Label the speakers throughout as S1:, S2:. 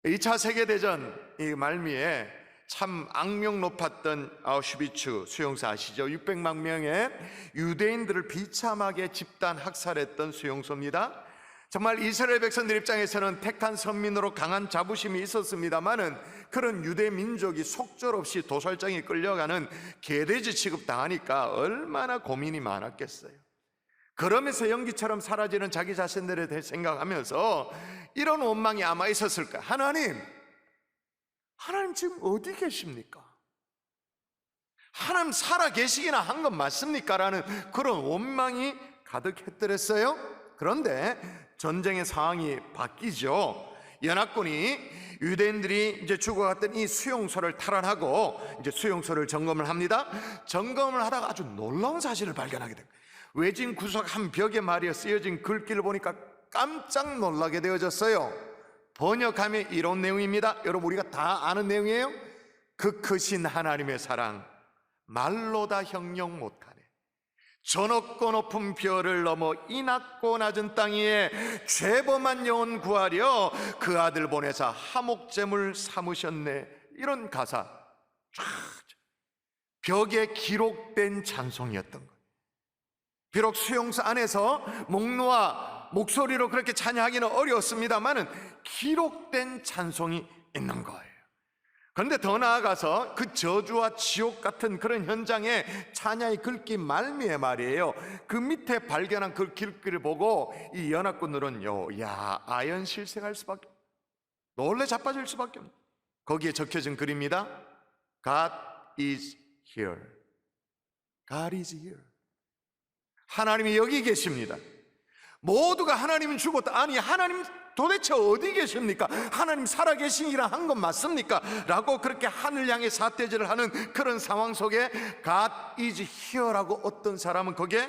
S1: 2차 세계대전 이 말미에 참 악명 높았던 아우슈비츠 수용소 아시죠? 600만 명의 유대인들을 비참하게 집단 학살했던 수용소입니다. 정말 이스라엘 백성들 입장에서는 택한 선민으로 강한 자부심이 있었습니다마는 그런 유대 민족이 속절없이 도살장에 끌려가는 개돼지 취급당하니까 얼마나 고민이 많았겠어요. 그러면서 연기처럼 사라지는 자기 자신들에 대해 생각하면서 이런 원망이 아마 있었을까? 하나님 지금 어디 계십니까? 하나님 살아 계시기나 한 건 맞습니까? 라는 그런 원망이 가득했더랬어요. 그런데 전쟁의 상황이 바뀌죠. 연합군이 유대인들이 이제 죽어갔던 이 수용소를 탈환하고 이제 수용소를 점검을 합니다. 점검을 하다가 아주 놀라운 사실을 발견하게 됩니다. 외진 구석 한 벽에 말이야 쓰여진 글귀를 보니까 깜짝 놀라게 되어졌어요. 번역하면 이런 내용입니다. 여러분 우리가 다 아는 내용이에요. 그 크신 하나님의 사랑 말로 다 형용 못하네. 저 높고 높은 별을 넘어 이 낮고 낮은 땅 위에 죄범한 영혼 구하려 그 아들 보내사 화목제물 삼으셨네. 이런 가사 쫙 벽에 기록된 찬송이었던 거예요. 비록 수용소 안에서 목 놓아 목소리로 그렇게 찬양하기는 어려웠습니다만은 기록된 찬송이 있는 거예요. 그런데 더 나아가서 그 저주와 지옥 같은 그런 현장에 찬양이 글귀 말미에 말이에요, 그 밑에 발견한 그 글귀를 보고 이 연합군들은요, 아연 실색할 수밖에, 놀래 자빠질 수밖에 없는, 거기에 적혀진 글입니다. God is here. God is here. 하나님이 여기 계십니다. 모두가 하나님은 죽었다. 아니 하나님 도대체 어디 계십니까? 하나님 살아계시니라 한 건 맞습니까? 라고 그렇게 하늘 향해 삿대질을 하는 그런 상황 속에 God is here라고 어떤 사람은 거기에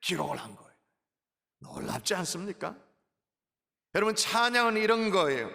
S1: 기록을 한 거예요. 놀랍지 않습니까? 여러분 찬양은 이런 거예요.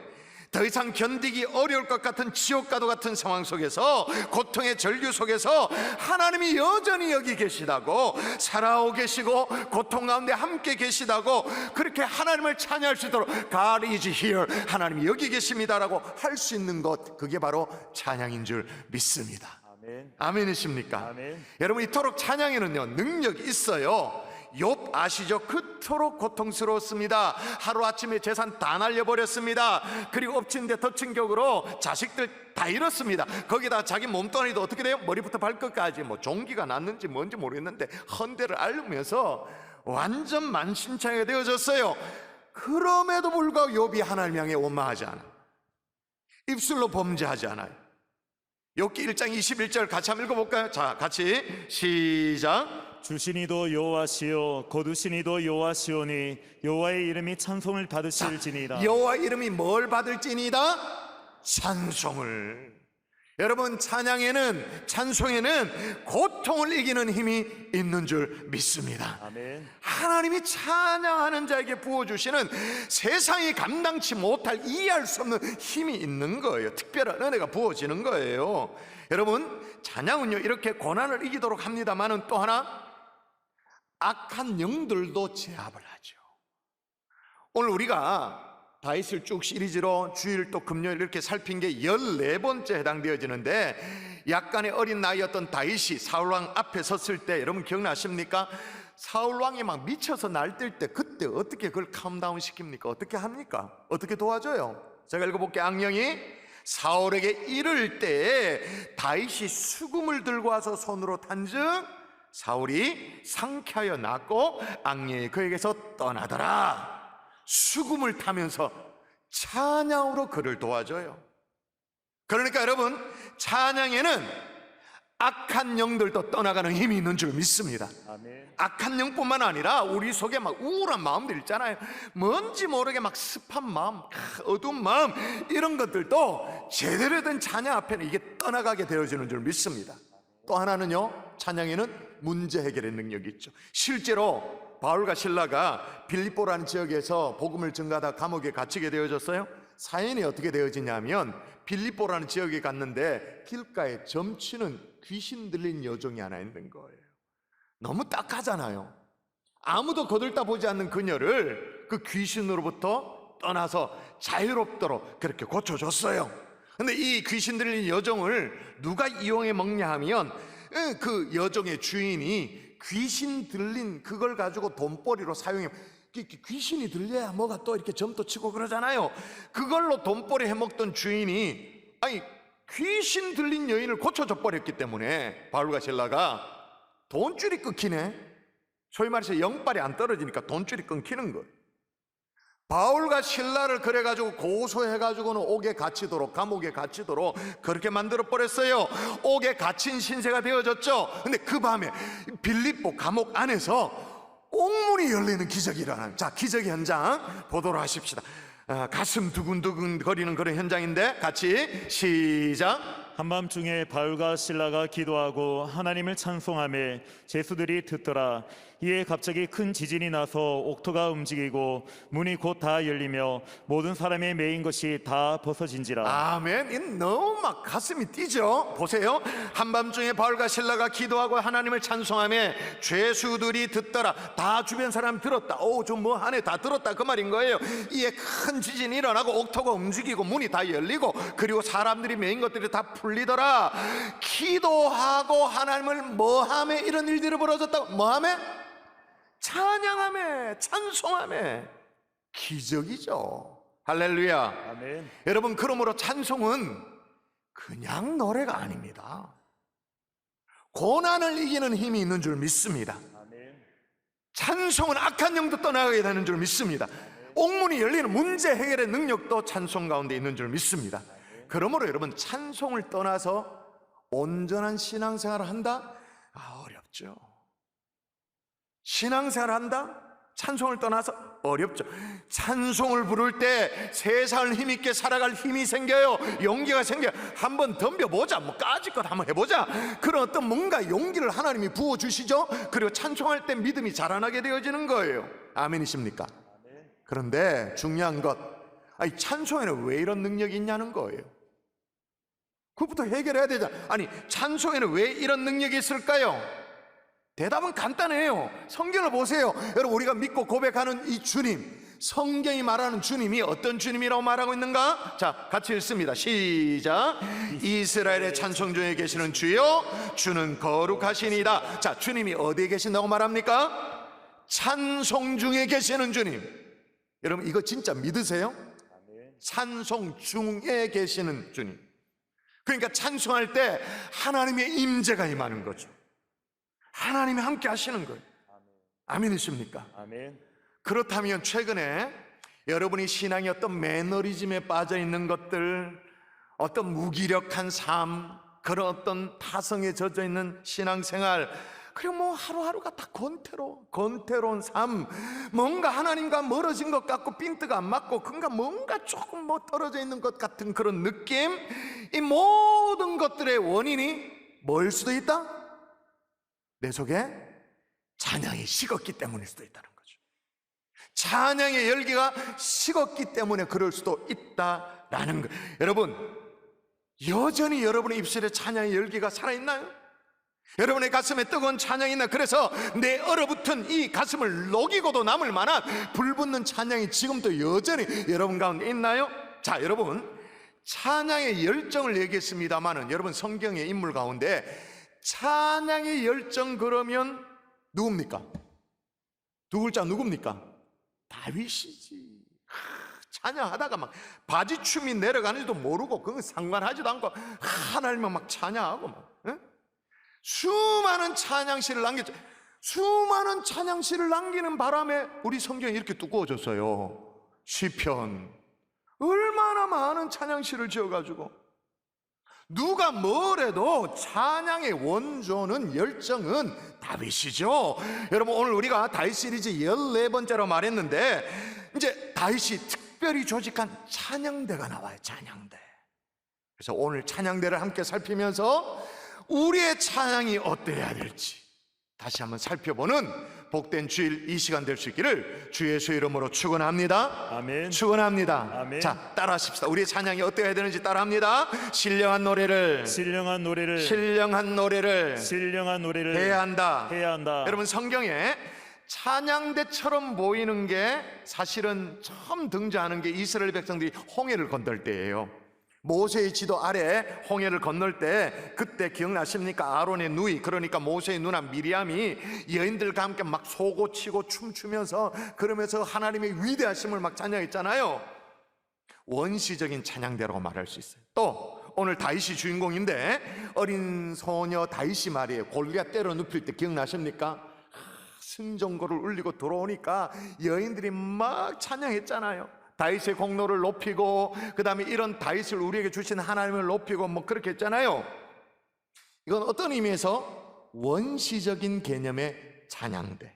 S1: 더 이상 견디기 어려울 것 같은 지옥과도 같은 상황 속에서, 고통의 절규 속에서 하나님이 여전히 여기 계시다고, 살아오 계시고 고통 가운데 함께 계시다고 그렇게 하나님을 찬양할 수 있도록 God is here, 하나님이 여기 계십니다라고 할 수 있는 것, 그게 바로 찬양인 줄 믿습니다.
S2: 아멘.
S1: 아멘이십니까?
S2: 아멘.
S1: 여러분 이토록 찬양에는요 능력이 있어요. 욥 아시죠? 그토록 고통스러웠습니다. 하루아침에 재산 다 날려버렸습니다. 그리고 엎친 데 덮친 격으로 자식들 다 잃었습니다. 거기다 자기 몸뚱아리도 어떻게 돼요? 머리부터 발끝까지 뭐 종기가 났는지 뭔지 모르겠는데 헌데를 앓으면서 완전 만신창이가 되어졌어요. 그럼에도 불구하고 욥이 하나님 향해 원망하지 않아요. 입술로 범죄하지 않아요. 욥기 1장 21절 같이 한번 읽어볼까요? 자, 같이 시작.
S2: 주시니도 여호와시요 거두시니도 여호와시오니 여호와의 이름이 찬송을 받으실지니라.
S1: 여호와 이름이 뭘 받을지니다? 찬송을. 여러분 찬양에는, 찬송에는 고통을 이기는 힘이 있는 줄 믿습니다.
S2: 아멘.
S1: 하나님이 찬양하는 자에게 부어주시는 세상이 감당치 못할, 이해할 수 없는 힘이 있는 거예요. 특별한 은혜가 부어지는 거예요. 여러분 찬양은요 이렇게 고난을 이기도록 합니다만은 또 하나, 악한 영들도 제압을 하죠. 오늘 우리가 다윗을 쭉 시리즈로 주일 또 금요일 이렇게 살핀 게 14번째 해당되어지는데, 약간의 어린 나이였던 다윗이 사울왕 앞에 섰을 때 여러분 기억나십니까? 사울왕이 막 미쳐서 날뛸 때 그때 어떻게 그걸 캄다운 시킵니까? 어떻게 합니까? 어떻게 도와줘요? 제가 읽어볼게요. 악령이 사울에게 이를 때에 다윗이 수금을 들고 와서 손으로 탄즉 사울이 상쾌하여 낫고 악령이 그에게서 떠나더라. 수금을 타면서 찬양으로 그를 도와줘요. 그러니까 여러분 찬양에는 악한 영들도 떠나가는 힘이 있는 줄 믿습니다.
S2: 아멘.
S1: 악한 영뿐만 아니라 우리 속에 막 우울한 마음들 있잖아요. 뭔지 모르게 막 습한 마음, 어두운 마음, 이런 것들도 제대로 된 찬양 앞에는 이게 떠나가게 되어지는 줄 믿습니다. 또 하나는요, 찬양에는 문제 해결의 능력이 있죠. 실제로 바울과 실라가 빌립보라는 지역에서 복음을 전가하다 감옥에 갇히게 되어졌어요. 사연이 어떻게 되어지냐면, 빌립보라는 지역에 갔는데 길가에 점치는 귀신 들린 여종이 하나 있는 거예요. 너무 딱하잖아요. 아무도 거들떠 보지 않는 그녀를 그 귀신으로부터 떠나서 자유롭도록 그렇게 고쳐줬어요. 근데 이 귀신 들린 여종을 누가 이용해 먹냐 하면 그 여종의 주인이 귀신 들린 그걸 가지고 돈벌이로 사용해. 귀신이 들려야 뭐가 또 이렇게 점도 치고 그러잖아요. 그걸로 돈벌이 해먹던 주인이 귀신 들린 여인을 고쳐줘 버렸기 때문에 바울과 실라가 돈줄이 끊기네. 소위 말해서 영빨이 안 떨어지니까 돈줄이 끊기는 거예요. 바울과 실라를 그래가지고 고소해가지고는 옥에 갇히도록, 감옥에 갇히도록 그렇게 만들어 버렸어요. 옥에 갇힌 신세가 되어졌죠. 근데 그 밤에 빌립보 감옥 안에서 옥문이 열리는 기적이 일어나요. 자, 기적의 현장 보도록 하십시다. 가슴 두근두근 거리는 그런 현장인데 같이 시작.
S2: 한밤중에 바울과 실라가 기도하고 하나님을 찬송하며 제수들이 듣더라. 이에 갑자기 큰 지진이 나서 옥토가 움직이고 문이 곧 다 열리며 모든 사람의 매인 것이 다 벗어진지라.
S1: 아멘. 너무 막 가슴이 뛰죠. 보세요. 한밤중에 바울과 실라가 기도하고 하나님을 찬송하며 죄수들이 듣더라. 다 주변 사람 들었다. 좀 뭐 하네, 다 들었다 그 말인 거예요. 이에 큰 지진이 일어나고 옥토가 움직이고 문이 다 열리고 그리고 사람들이 매인 것들이 다 풀리더라. 기도하고 하나님을 뭐하며 이런 일들이 벌어졌다고? 뭐하며? 찬양하며 찬송하며. 기적이죠. 할렐루야.
S2: 아멘.
S1: 여러분, 그러므로 찬송은 그냥 노래가 아닙니다. 고난을 이기는 힘이 있는 줄 믿습니다.
S2: 아멘.
S1: 찬송은 악한 영도 떠나가게 되는 줄 믿습니다. 옥문이 열리는 문제 해결의 능력도 찬송 가운데 있는 줄 믿습니다. 그러므로 여러분, 찬송을 떠나서 온전한 신앙생활을 한다? 어렵죠. 신앙생활을 한다? 찬송을 떠나서 어렵죠. 찬송을 부를 때 세상을 힘있게 살아갈 힘이 생겨요. 용기가 생겨요. 한번 덤벼보자, 뭐 까짓것 한번 해보자, 그런 어떤 뭔가 용기를 하나님이 부어주시죠. 그리고 찬송할 때 믿음이 자라나게 되어지는 거예요. 아멘이십니까? 그런데 중요한 것, 찬송에는 왜 이런 능력이 있냐는 거예요. 그것부터 해결해야 되잖아. 찬송에는 왜 이런 능력이 있을까요? 대답은 간단해요. 성경을 보세요. 여러분, 우리가 믿고 고백하는 이 주님, 성경이 말하는 주님이 어떤 주님이라고 말하고 있는가? 자, 같이 읽습니다. 시작. 이스라엘의 찬송 중에 계시는 주여, 주는 거룩하시니다. 자, 주님이 어디에 계신다고 말합니까? 찬송 중에 계시는 주님. 여러분, 이거 진짜 믿으세요? 찬송 중에 계시는 주님. 그러니까 찬송할 때 하나님의 임재가 임하는 거죠. 하나님이 함께 하시는 거예요. 아멘이십니까?
S2: 아멘.
S1: 그렇다면 최근에 여러분이 신앙의 어떤 매너리즘에 빠져 있는 것들, 어떤 무기력한 삶, 그런 어떤 타성에 젖어 있는 신앙생활, 그리고 뭐 하루하루가 다 권태로운 삶, 뭔가 하나님과 멀어진 것 같고 핀트가 안 맞고 뭔가 조금 뭐 떨어져 있는 것 같은 그런 느낌, 이 모든 것들의 원인이 뭐일 수도 있다? 내 속에 찬양이 식었기 때문일 수도 있다는 거죠. 찬양의 열기가 식었기 때문에 그럴 수도 있다라는 거. 여러분, 여전히 여러분의 입술에 찬양의 열기가 살아있나요? 여러분의 가슴에 뜨거운 찬양이 있나? 그래서 내 얼어붙은 이 가슴을 녹이고도 남을 만한 불붙는 찬양이 지금도 여전히 여러분 가운데 있나요? 자, 여러분, 찬양의 열정을 얘기했습니다마는 여러분, 성경의 인물 가운데 찬양의 열정 그러면 누굽니까? 두 글자 누굽니까? 다윗이지. 찬양하다가 막 바지춤이 내려가는지도 모르고 그건 상관하지도 않고 하나님만 막 찬양하고 막, 응? 수많은 찬양시를 남겼죠. 수많은 찬양시를 남기는 바람에 우리 성경이 이렇게 두꺼워졌어요. 시편, 얼마나 많은 찬양시를 지어가지고, 누가 뭐래도 찬양의 원조는, 열정은 다윗이죠. 여러분, 오늘 우리가 다윗 시리즈 14번째로 말했는데 이제 다윗이 특별히 조직한 찬양대가 나와요. 찬양대. 그래서 오늘 찬양대를 함께 살피면서 우리의 찬양이 어때야 될지 다시 한번 살펴보는 복된 주일 이 시간 될 수 있기를 주 예수 이름으로 축원합니다.
S2: 아멘.
S1: 축원합니다.
S2: 아멘.
S1: 자, 따라하십시다. 우리의 찬양이 어때야 되는지 따라합니다. 신령한 노래를
S2: 신령한 노래를
S1: 해야 한다.
S2: 해야 한다.
S1: 여러분, 성경에 찬양대처럼 보이는 게 사실은 처음 등장하는 게 이스라엘 백성들이 홍해를 건널 때예요. 모세의 지도 아래 홍해를 건널 때, 그때 기억나십니까? 아론의 누이, 그러니까 모세의 누나 미리암이 여인들과 함께 막 소고치고 춤추면서 그러면서 하나님의 위대하심을 막 찬양했잖아요. 원시적인 찬양대라고 말할 수 있어요. 또 오늘 다윗이 주인공인데, 어린 소녀 다윗이 말이에요, 골리앗 때려 눕힐 때 기억나십니까? 승전거를 울리고 들어오니까 여인들이 막 찬양했잖아요. 다윗의 공로를 높이고, 그 다음에 이런 다윗을 우리에게 주신 하나님을 높이고 뭐 그렇게 했잖아요. 이건 어떤 의미에서 원시적인 개념의 찬양대.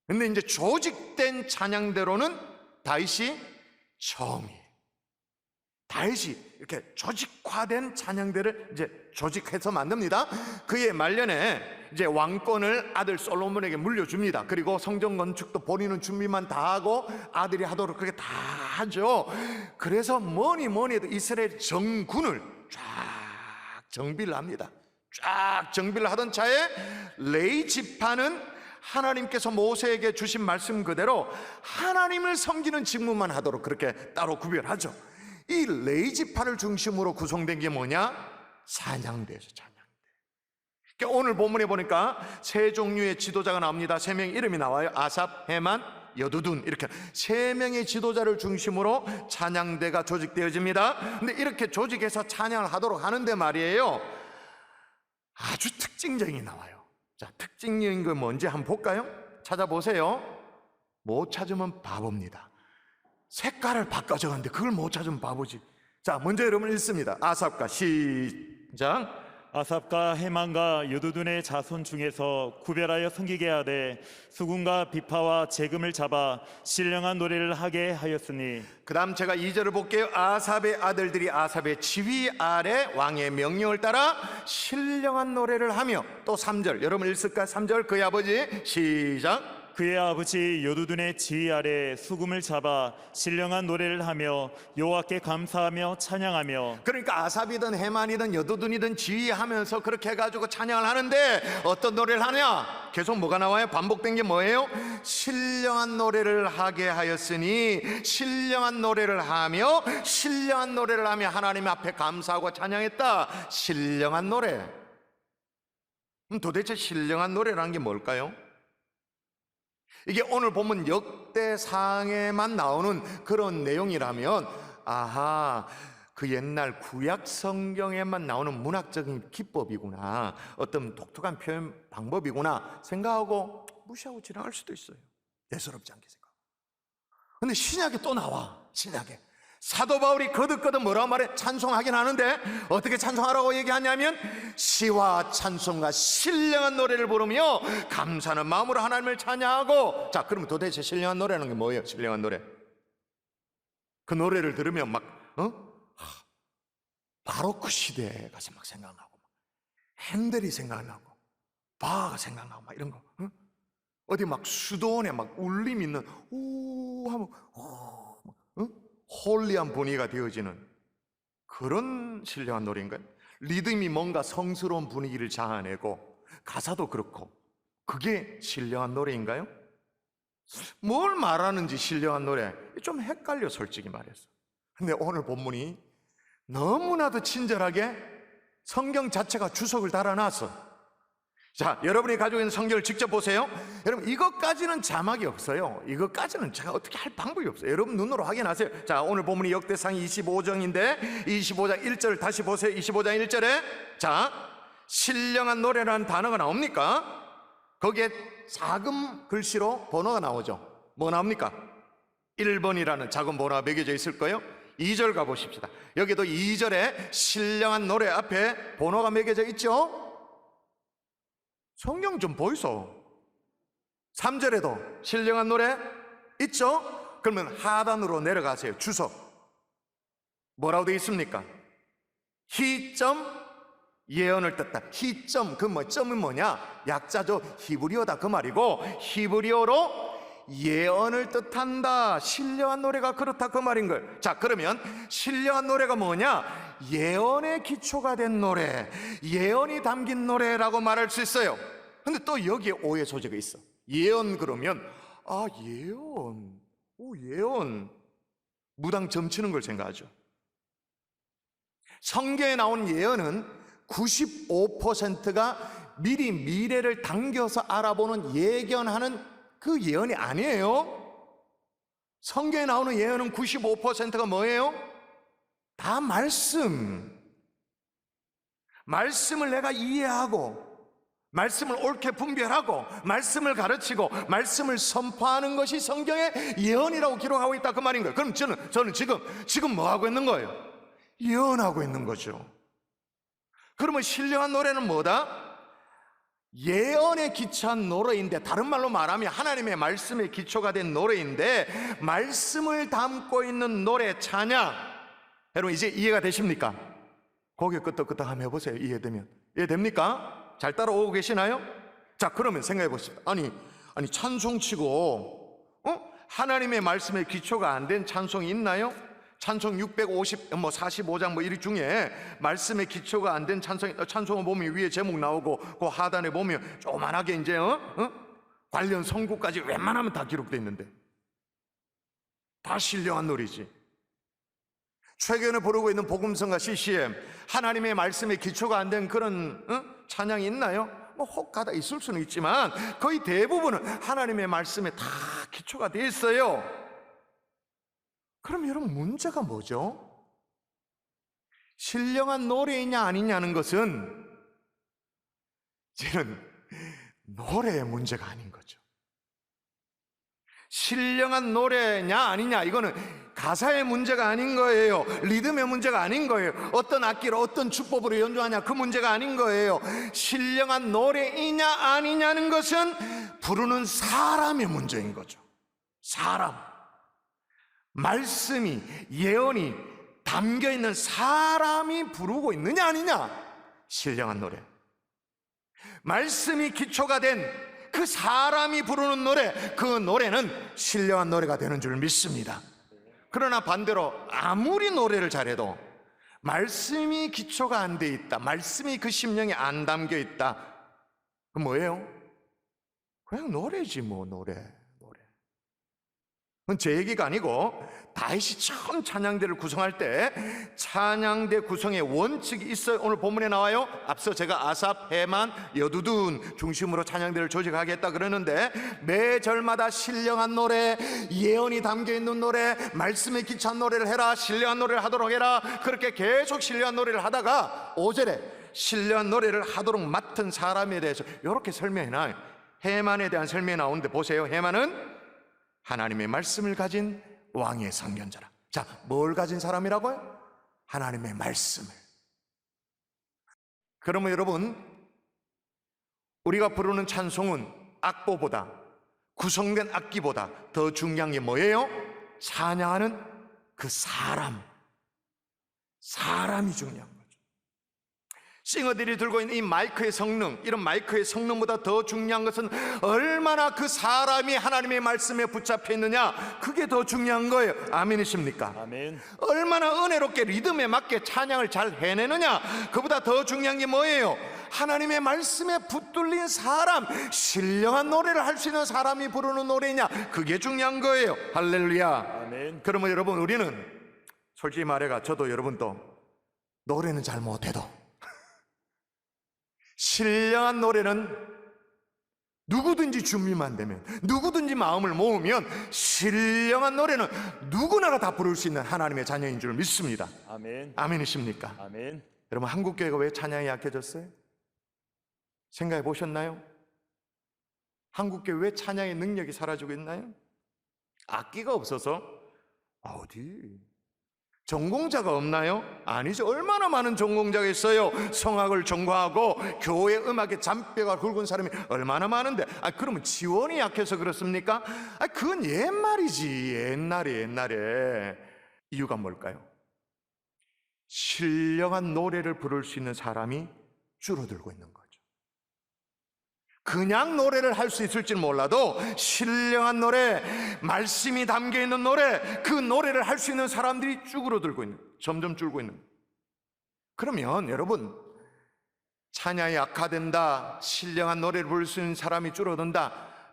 S1: 근데 이제 조직된 찬양대로는 다윗이 처음이에요. 다윗이 이렇게 조직화된 찬양대를 이제 조직해서 만듭니다. 그의 말년에 이제 왕권을 아들 솔로몬에게 물려줍니다. 그리고 성전 건축도 본인은 준비만 다 하고 아들이 하도록 그렇게 다 하죠. 그래서 뭐니 해도 이스라엘 정군을 쫙 정비를 합니다. 쫙 정비를 하던 차에 레위 지파는 하나님께서 모세에게 주신 말씀 그대로 하나님을 섬기는 직무만 하도록 그렇게 따로 구별하죠. 이 레위 지파를 중심으로 구성된 게 뭐냐? 찬양대에서 찬양대. 그러니까 오늘 본문에 보니까 세 종류의 지도자가 나옵니다. 세 명의 이름이 나와요. 아삽, 헤만, 여두둔, 이렇게 세 명의 지도자를 중심으로 찬양대가 조직되어집니다. 근데 이렇게 조직해서 찬양을 하도록 하는데 말이에요, 아주 특징적인 게 나와요. 자, 특징적인 거 뭔지 한번 볼까요? 찾아보세요. 못 찾으면 바보입니다. 색깔을 바꿔 적었는데 그걸 못 찾으면 바보지. 자, 먼저 여러분 읽습니다. 아삽과 시작.
S2: 아삽과 헤만과 여두둔의 자손 중에서 구별하여 섬기게 하되 수금과 비파와 재금을 잡아 신령한 노래를 하게 하였으니.
S1: 그 다음 제가 2절을 볼게요. 아삽의 아들들이 아삽의 지휘 아래 왕의 명령을 따라 신령한 노래를 하며, 또 3절 여러분 읽을까요? 3절 그의 아버지 시작.
S2: 그의 아버지 여두둔의 지휘 아래 수금을 잡아 신령한 노래를 하며 여호와께 감사하며 찬양하며.
S1: 그러니까 아삽이든 헤만이든 여두둔이든 지휘하면서 그렇게 해가지고 찬양을 하는데 어떤 노래를 하냐? 계속 뭐가 나와요? 반복된 게 뭐예요? 신령한 노래를 하게 하였으니, 신령한 노래를 하며, 신령한 노래를 하며 하나님 앞에 감사하고 찬양했다. 신령한 노래. 그럼 도대체 신령한 노래라는 게 뭘까요? 이게 오늘 보면 역대상에만 나오는 그런 내용이라면, 아하, 그 옛날 구약 성경에만 나오는 문학적인 기법이구나, 어떤 독특한 표현 방법이구나 생각하고 무시하고 지나갈 수도 있어요. 대수롭지 않게 생각하고. 근데 신약에 또 나와. 신약에 사도 바울이 거듭거듭 뭐라고 말해? 찬송하긴 하는데 어떻게 찬송하라고 얘기하냐면, 시와 찬송과 신령한 노래를 부르며 감사하는 마음으로 하나님을 찬양하고. 자, 그러면 도대체 신령한 노래라는 게 뭐예요? 신령한 노래. 그 노래를 들으면 막 바로크 시대에 가서 막 생각나고, 핸델이 생각나고, 바하가 생각나고, 막 이런 거. 어디 막 수도원에 막 울림 있는 우 하면 홀리한 분위기가 되어지는 그런 신령한 노래인가요? 리듬이 뭔가 성스러운 분위기를 자아내고 가사도 그렇고, 그게 신령한 노래인가요? 뭘 말하는지 신령한 노래 좀 헷갈려, 솔직히 말해서. 근데 오늘 본문이 너무나도 친절하게 성경 자체가 주석을 달아놨어. 자, 여러분이 가지고 있는 성경을 직접 보세요. 여러분, 이것까지는 자막이 없어요. 이것까지는 제가 어떻게 할 방법이 없어요. 여러분 눈으로 확인하세요. 자, 오늘 본문이 역대상 25장인데 25장 1절 다시 보세요. 25장 1절에 자, 신령한 노래라는 단어가 나옵니까? 거기에 작은 글씨로 번호가 나오죠. 뭐 나옵니까? 1번이라는 작은 번호가 매겨져 있을 거예요. 2절 가보십시다. 여기도 2절에 신령한 노래 앞에 번호가 매겨져 있죠. 성경 좀 보이소. 3절에도 신령한 노래 있죠? 그러면 하단으로 내려가세요. 주석 뭐라고 되어 있습니까? 희점 예언을 뜻다. 희점, 그 뭐 점은 뭐냐? 약자죠. 히브리어다 그 말이고, 히브리어로 예언을 뜻한다. 신령한 노래가 그렇다 그 말인 걸. 자, 그러면 신령한 노래가 뭐냐? 예언의 기초가 된 노래, 예언이 담긴 노래라고 말할 수 있어요. 근데 또 여기에 오해 소지가 있어. 예언 그러면 예언, 예언, 무당 점치는 걸 생각하죠. 성경에 나온 예언은 95%가 미리 미래를 당겨서 알아보는 예견하는 그 예언이 아니에요. 성경에 나오는 예언은 95%가 뭐예요? 다 말씀을 내가 이해하고, 말씀을 옳게 분별하고, 말씀을 가르치고, 말씀을 선포하는 것이 성경의 예언이라고 기록하고 있다, 그 말인 거예요. 그럼 저는 지금 뭐 하고 있는 거예요? 예언하고 있는 거죠. 그러면 신령한 노래는 뭐다? 예언에 기초한 노래인데, 다른 말로 말하면 하나님의 말씀에 기초가 된 노래인데, 말씀을 담고 있는 노래, 찬양. 여러분 이제 이해가 되십니까? 고개 끄덕끄덕 한번 해보세요. 이해됩니까? 잘 따라오고 계시나요? 자, 그러면 생각해 보십시오. 아니 찬송치고 하나님의 말씀에 기초가 안 된 찬송이 있나요? 찬송 45장 이 중에 말씀에 기초가 안 된 찬송을 보면 위에 제목 나오고 그 하단에 보면 조그만하게 이제 관련 성구까지 웬만하면 다 기록되어 있는데, 다 신령한 노래지. 최근에 부르고 있는 복음성가 CCM, 하나님의 말씀에 기초가 안 된 그런 찬양이 있나요? 혹가다 있을 수는 있지만 거의 대부분은 하나님의 말씀에 다 기초가 되어 있어요. 그럼 여러분 문제가 뭐죠? 신령한 노래이냐 아니냐는 것은 이제는 노래의 문제가 아닌 거죠. 신령한 노래냐 아니냐, 이거는 가사의 문제가 아닌 거예요. 리듬의 문제가 아닌 거예요. 어떤 악기로 어떤 주법으로 연주하냐, 그 문제가 아닌 거예요. 신령한 노래이냐 아니냐는 것은 부르는 사람의 문제인 거죠. 사람, 말씀이, 예언이 담겨있는 사람이 부르고 있느냐 아니냐, 신령한 노래. 말씀이 기초가 된 그 사람이 부르는 노래, 그 노래는 신령한 노래가 되는 줄 믿습니다. 그러나 반대로 아무리 노래를 잘해도 말씀이 기초가 안 돼 있다, 말씀이 그 심령에 안 담겨 있다, 그건 뭐예요? 그냥 노래지 뭐. 노래. 그건 제 얘기가 아니고 다윗이 처음 찬양대를 구성할 때 찬양대 구성의 원칙이 있어요. 오늘 본문에 나와요. 앞서 제가 아삽, 헤만, 여두둔 중심으로 찬양대를 조직하겠다 그러는데, 매 절마다 신령한 노래, 예언이 담겨있는 노래, 말씀에 기초한 노래를 해라, 신령한 노래를 하도록 해라, 그렇게 계속 신령한 노래를 하다가 5절에 신령한 노래를 하도록 맡은 사람에 대해서 이렇게 설명해놔요. 헤만에 대한 설명이 나오는데 보세요. 헤만은 하나님의 말씀을 가진 왕의 상견자라. 자, 뭘 가진 사람이라고요? 하나님의 말씀을. 그러면 여러분, 우리가 부르는 찬송은 악보보다, 구성된 악기보다 더 중요한 게 뭐예요? 찬양하는 그 사람이 중요한 거죠. 싱어들이 들고 있는 이 마이크의 성능, 이런 마이크의 성능보다 더 중요한 것은 얼마나 그 사람이 하나님의 말씀에 붙잡혀 있느냐, 그게 더 중요한 거예요. 아멘이십니까?
S2: 아멘.
S1: 얼마나 은혜롭게 리듬에 맞게 찬양을 잘 해내느냐, 그보다 더 중요한 게 뭐예요? 하나님의 말씀에 붙들린 사람, 신령한 노래를 할 수 있는 사람이 부르는 노래냐, 그게 중요한 거예요. 할렐루야.
S2: 아멘.
S1: 그러면 여러분, 우리는 솔직히 말해가 저도 여러분도 노래는 잘 못해도 신령한 노래는 누구든지 준비만 되면, 누구든지 마음을 모으면 신령한 노래는 누구나가 다 부를 수 있는 하나님의 자녀인 줄 믿습니다.
S2: 아멘.
S1: 아멘이십니까?
S2: 아멘.
S1: 여러분, 한국교회가 왜 찬양이 약해졌어요? 생각해 보셨나요? 한국교회 왜 찬양의 능력이 사라지고 있나요? 악기가 없어서? 어디? 전공자가 없나요? 아니죠. 얼마나 많은 전공자가 있어요. 성악을 전공하고 교회 음악에 잔뼈가 굵은 사람이 얼마나 많은데, 그러면 지원이 약해서 그렇습니까? 그건 옛말이지. 옛날에. 이유가 뭘까요? 신령한 노래를 부를 수 있는 사람이 줄어들고 있는 거죠. 그냥 노래를 할 수 있을지는 몰라도 신령한 노래, 말씀이 담겨있는 노래, 그 노래를 할 수 있는 사람들이 쭈그러들고 있는, 점점 줄고 있는. 그러면 여러분, 찬양이 약화된다, 신령한 노래를 부를 수 있는 사람이 줄어든다,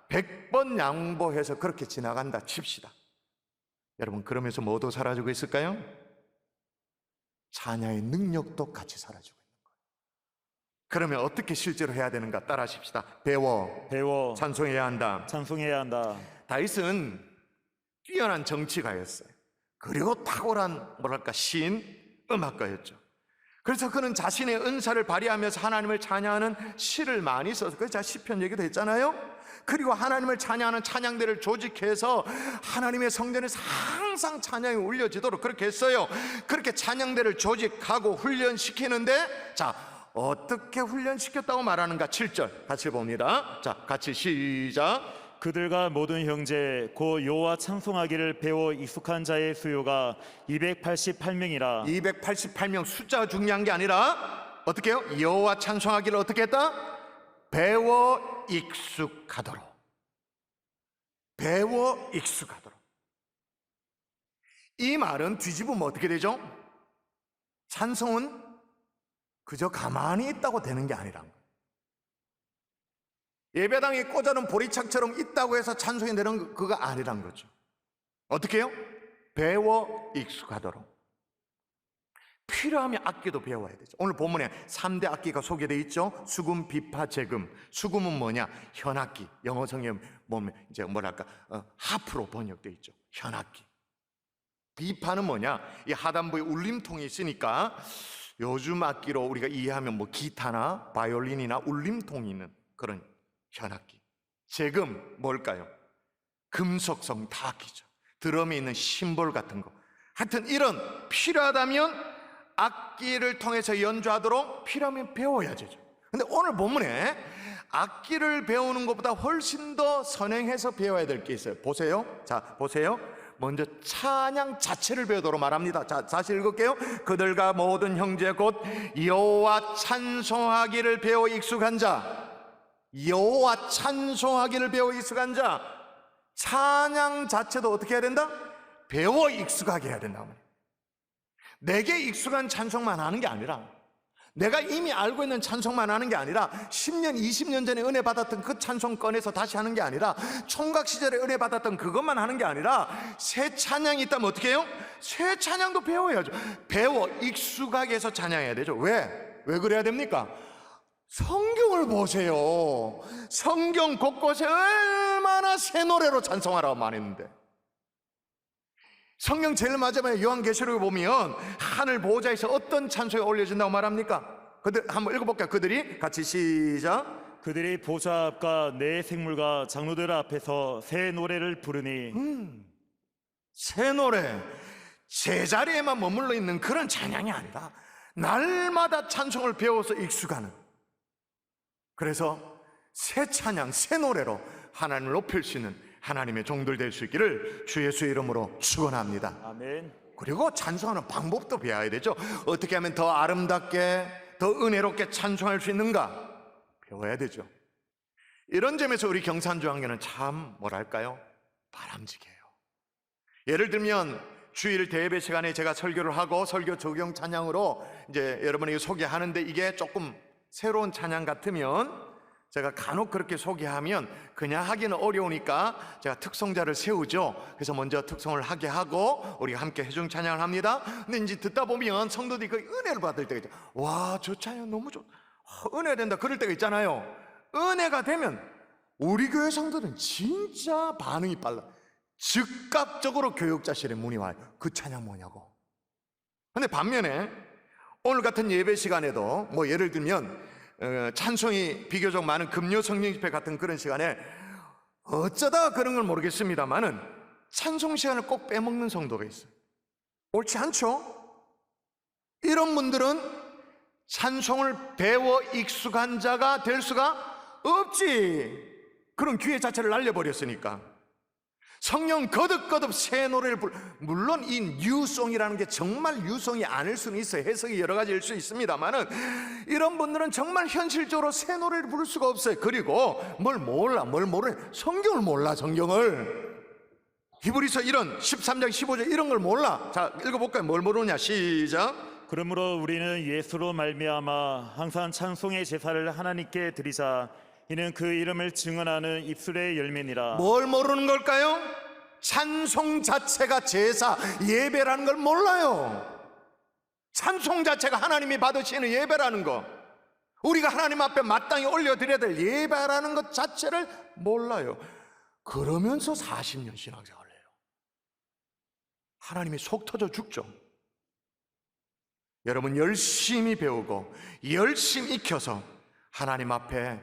S1: 100번 양보해서 그렇게 지나간다 칩시다. 여러분, 그러면서 뭐도 사라지고 있을까요? 찬양의 능력도 같이 사라지고 있는 거예요. 그러면 어떻게 실제로 해야 되는가 따라하십시다. 배워 찬송해야 한다.
S2: 찬송해야 한다.
S1: 다윗은 뛰어난 정치가였어요. 그리고 탁월한 시인, 음악가였죠. 그래서 그는 자신의 은사를 발휘하면서 하나님을 찬양하는 시를 많이 써서, 그래서 제가 시편 얘기도 했잖아요. 그리고 하나님을 찬양하는 찬양대를 조직해서 하나님의 성전에서 항상 찬양이 울려지도록 그렇게 했어요. 그렇게 찬양대를 조직하고 훈련시키는데, 자, 어떻게 훈련시켰다고 말하는가? 7절 같이 봅니다. 자, 같이 시작.
S2: 그들과 모든 형제 곧 여호와 찬송하기를 배워 익숙한 자의 수요가 288명이라.
S1: 288명 숫자가 중요한 게 아니라 어떻게 해요? 여호와 찬송하기를 어떻게 했다? 배워 익숙하도록. 배워 익숙하도록. 이 말은 뒤집으면 어떻게 되죠? 찬송은 그저 가만히 있다고 되는 게 아니란 거예요. 예배당에 꽂아놓은 보리창처럼 있다고 해서 찬송이 되는 그거 아니란 거죠. 어떻게 해요? 배워 익숙하도록. 필요하면 악기도 배워야 되죠. 오늘 본문에 3대 악기가 소개되어 있죠. 수금, 비파, 재금. 수금은 뭐냐? 현악기. 영어 성경 보면 이제 하프로 번역되어 있죠. 현악기. 비파는 뭐냐? 이 하단부에 울림통이 있으니까 요즘 악기로 우리가 이해하면 기타나 바이올린이나 울림통이 있는 그런 현악기. 재금 뭘까요? 금속성 타악기죠. 드럼에 있는 심볼 같은 거. 하여튼 이런 필요하다면 악기를 통해서 연주하도록 필요하면 배워야 되죠. 근데 오늘 본문에 악기를 배우는 것보다 훨씬 더 선행해서 배워야 될 게 있어요. 보세요. 자, 보세요. 먼저 찬양 자체를 배우도록 말합니다. 자, 다시 읽을게요. 그들과 모든 형제 곧 여호와 찬송하기를 배워 익숙한 자. 여호와 찬송하기를 배워 익숙한 자. 찬양 자체도 어떻게 해야 된다? 배워 익숙하게 해야 된다. 내게 익숙한 찬송만 하는 게 아니라, 내가 이미 알고 있는 찬송만 하는 게 아니라 10년, 20년 전에 은혜 받았던 그 찬송 꺼내서 다시 하는 게 아니라, 총각 시절에 은혜 받았던 그것만 하는 게 아니라 새 찬양이 있다면 어떻게 해요? 새 찬양도 배워야죠. 배워 익숙하게 해서 찬양해야 되죠. 왜 그래야 됩니까? 성경을 보세요. 성경 곳곳에 얼마나 새 노래로 찬송하라고 말했는데, 성경 제일 마지막에 요한계시록에 보면 하늘 보호자에서 어떤 찬송이 올려진다고 말합니까? 그들 한번 읽어볼까요? 그들이 같이 시작.
S2: 그들이 보좌 앞과 네 생물과 장로들 앞에서 새 노래를 부르니.
S1: 새 노래, 제자리에만 머물러 있는 그런 찬양이 아니라 날마다 찬송을 배워서 익숙하는, 그래서 새 찬양, 새 노래로 하나님을 높일 수 있는 하나님의 종들 될 수 있기를 주 예수의 이름으로 축원합니다.
S2: 아멘.
S1: 그리고 찬송하는 방법도 배워야 되죠. 어떻게 하면 더 아름답게, 더 은혜롭게 찬송할 수 있는가 배워야 되죠. 이런 점에서 우리 경산중앙교는 참 뭐랄까요? 바람직해요. 예를 들면 주일 대예배 시간에 제가 설교를 하고 설교 적용 찬양으로 이제 여러분에게 소개하는데, 이게 조금 새로운 찬양 같으면 제가 간혹 그렇게 소개하면 그냥 하기는 어려우니까 제가 특성자를 세우죠. 그래서 먼저 특성을 하게 하고 우리가 함께 회중 찬양을 합니다. 근데 이제 듣다 보면 성도들이 그 은혜를 받을 때가 있죠. 와, 저 찬양 너무 좋다, 은혜가 된다, 그럴 때가 있잖아요. 은혜가 되면 우리 교회 성도들은 진짜 반응이 빨라. 즉각적으로 교육자실에 문의 와요. 그 찬양 뭐냐고. 근데 반면에 오늘 같은 예배 시간에도 예를 들면 찬송이 비교적 많은 금요 성령 집회 같은 그런 시간에 어쩌다가 그런 걸 모르겠습니다만은 찬송 시간을 꼭 빼먹는 성도가 있어요. 옳지 않죠? 이런 분들은 찬송을 배워 익숙한 자가 될 수가 없지. 그런 기회 자체를 날려버렸으니까. 성령 거듭거듭 새 노래를 물론 이 뉴송이라는 게 정말 뉴송이 아닐 수는 있어요. 해석이 여러 가지일 수 있습니다만은 이런 분들은 정말 현실적으로 새 노래를 부를 수가 없어요. 그리고 뭘 모르네. 성경을 몰라. 성경을 히브리서 이런 13장 15절 이런 걸 몰라. 자, 읽어볼까요? 뭘 모르냐? 시작.
S2: 그러므로 우리는 예수로 말미암아 항상 찬송의 제사를 하나님께 드리자 이는 그 이름을 증언하는 입술의 열매니라.
S1: 뭘 모르는 걸까요? 찬송 자체가 제사, 예배라는 걸 몰라요. 찬송 자체가 하나님이 받으시는 예배라는 거, 우리가 하나님 앞에 마땅히 올려드려야 될 예배라는 것 자체를 몰라요. 그러면서 40년 신앙생활을 해요. 하나님이 속 터져 죽죠. 여러분, 열심히 배우고 열심히 익혀서 하나님 앞에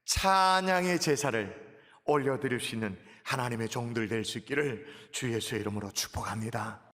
S1: 찬양의 제사를 올려드릴 수 있는 하나님의 종들 될 수 있기를 주 예수의 이름으로 축복합니다.